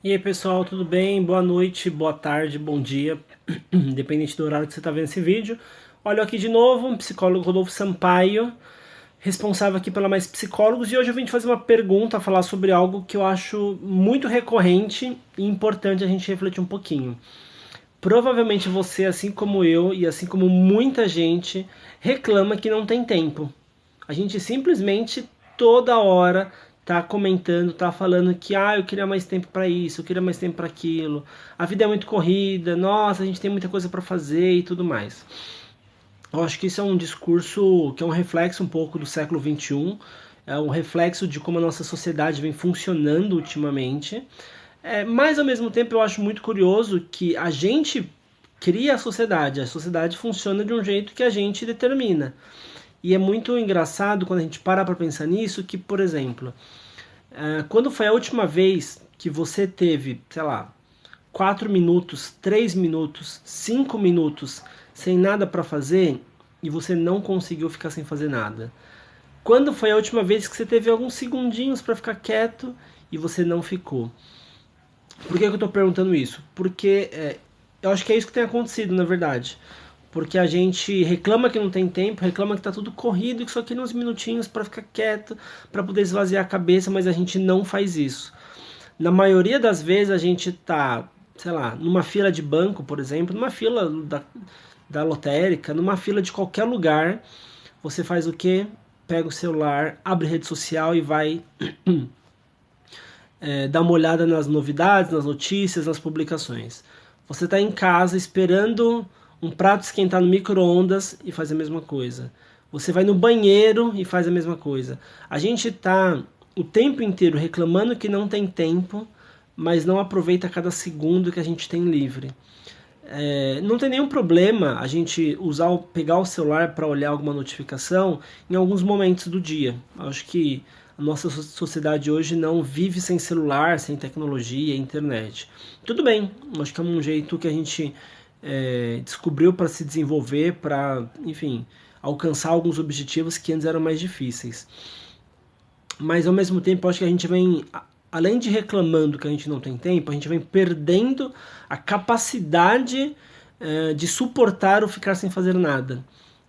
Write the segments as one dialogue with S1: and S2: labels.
S1: E aí pessoal, tudo bem? Boa noite, boa tarde, bom dia, independente do horário que você está vendo esse vídeo. Olha eu aqui de novo, um psicólogo Rodolfo Sampaio, responsável aqui pela Mais Psicólogos, e hoje eu vim te fazer uma pergunta, falar sobre algo que eu acho muito recorrente e importante a gente refletir um pouquinho. Provavelmente você, assim como eu e assim como muita gente, reclama que não tem tempo. A gente simplesmente toda hora tá comentando, tá falando que eu queria mais tempo para isso, eu queria mais tempo para aquilo. A vida é muito corrida, nossa, a gente tem muita coisa para fazer e tudo mais. Eu acho que isso é um discurso que é um reflexo um pouco do século XXI, é um reflexo de como a nossa sociedade vem funcionando ultimamente. Mas ao mesmo tempo eu acho muito curioso que a gente cria a sociedade funciona de um jeito que a gente determina. E é muito engraçado quando a gente para pensar nisso, que, por exemplo, quando foi a última vez que você teve, sei lá, 4 minutos, 3 minutos, 5 minutos sem nada para fazer e você não conseguiu ficar sem fazer nada? Quando foi a última vez que você teve alguns segundinhos para ficar quieto e você não ficou? Por que eu estou perguntando isso? Porque eu acho que é isso que tem acontecido, na verdade. Porque a gente reclama que não tem tempo, reclama que tá tudo corrido, que só queria uns minutinhos para ficar quieto, para poder esvaziar a cabeça, mas a gente não faz isso. Na maioria das vezes a gente tá, sei lá, numa fila de banco, por exemplo, numa fila da lotérica, numa fila de qualquer lugar, você faz o quê? Pega o celular, abre rede social e vai dar uma olhada nas novidades, nas notícias, nas publicações. Você está em casa esperando um prato esquentar no micro-ondas e faz a mesma coisa. Você vai no banheiro e faz a mesma coisa. A gente está o tempo inteiro reclamando que não tem tempo, mas não aproveita cada segundo que a gente tem livre. Não tem nenhum problema a gente pegar o celular para olhar alguma notificação em alguns momentos do dia. Acho que a nossa sociedade hoje não vive sem celular, sem tecnologia, internet. Tudo bem, acho que é um jeito que a gente descobriu para se desenvolver, para, enfim, alcançar alguns objetivos que antes eram mais difíceis. Mas ao mesmo tempo, acho que a gente vem, além de reclamando que a gente não tem tempo, a gente vem perdendo a capacidade de suportar o ficar sem fazer nada.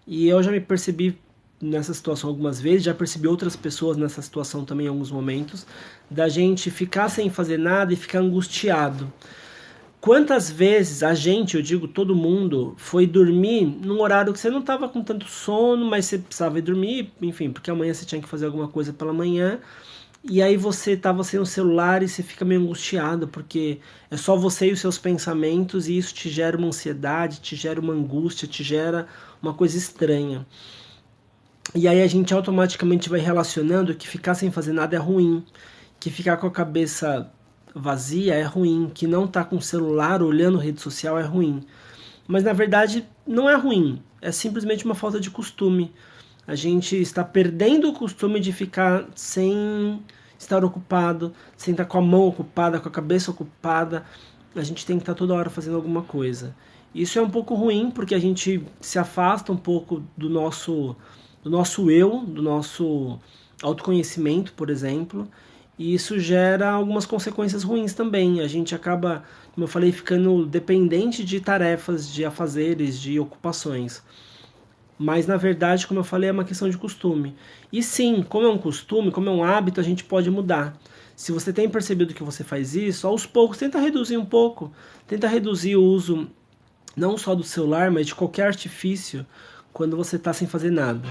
S1: E eu já me percebi nessa situação algumas vezes, já percebi outras pessoas nessa situação também em alguns momentos, da gente ficar sem fazer nada e ficar angustiado. Quantas vezes a gente, eu digo todo mundo, foi dormir num horário que você não estava com tanto sono, mas você precisava ir dormir, enfim, porque amanhã você tinha que fazer alguma coisa pela manhã, e aí você estava sem o celular e você fica meio angustiado, porque é só você e os seus pensamentos, e isso te gera uma ansiedade, te gera uma angústia, te gera uma coisa estranha. E aí a gente automaticamente vai relacionando que ficar sem fazer nada é ruim, que ficar com a cabeça vazia é ruim, que não tá com o celular olhando rede social é ruim. Mas na verdade não é ruim, é simplesmente uma falta de costume. A gente está perdendo o costume de ficar sem estar ocupado, sem estar com a mão ocupada, com a cabeça ocupada. A gente tem que estar toda hora fazendo alguma coisa. Isso é um pouco ruim porque a gente se afasta um pouco do nosso eu, do nosso autoconhecimento, por exemplo, e isso gera algumas consequências ruins também. A gente acaba, como eu falei, ficando dependente de tarefas, de afazeres, de ocupações. Mas na verdade, como eu falei, é uma questão de costume. E sim, como é um costume, como é um hábito, a gente pode mudar. Se você tem percebido que você faz isso, aos poucos tenta reduzir um pouco. Tenta reduzir o uso não só do celular, mas de qualquer artifício quando você está sem fazer nada.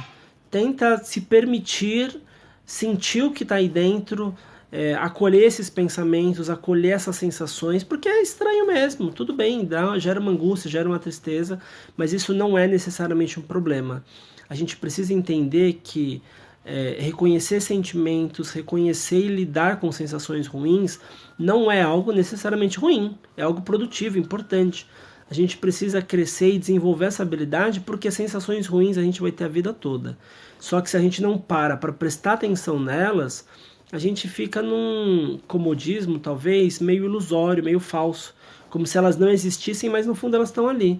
S1: Tenta se permitir sentir o que está aí dentro, acolher esses pensamentos, acolher essas sensações, porque é estranho mesmo, tudo bem, gera uma angústia, gera uma tristeza, mas isso não é necessariamente um problema. A gente precisa entender que reconhecer sentimentos, reconhecer e lidar com sensações ruins não é algo necessariamente ruim, é algo produtivo, importante. A gente precisa crescer e desenvolver essa habilidade porque sensações ruins a gente vai ter a vida toda. Só que se a gente não para prestar atenção nelas, a gente fica num comodismo talvez meio ilusório, meio falso, como se elas não existissem, mas no fundo elas estão ali.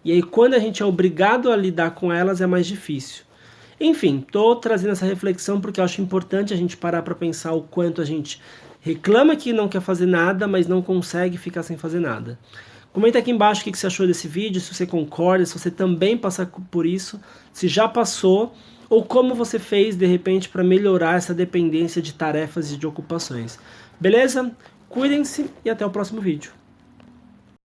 S1: E aí quando a gente é obrigado a lidar com elas é mais difícil. Enfim, estou trazendo essa reflexão porque eu acho importante a gente parar para pensar o quanto a gente
S2: reclama que não quer fazer nada, mas não consegue ficar sem fazer nada. Comenta aqui embaixo o que você achou desse vídeo, se você concorda, se você também passa por isso, se já passou, ou como você fez, de repente, para melhorar essa dependência de tarefas e de ocupações. Beleza? Cuidem-se e até o próximo vídeo.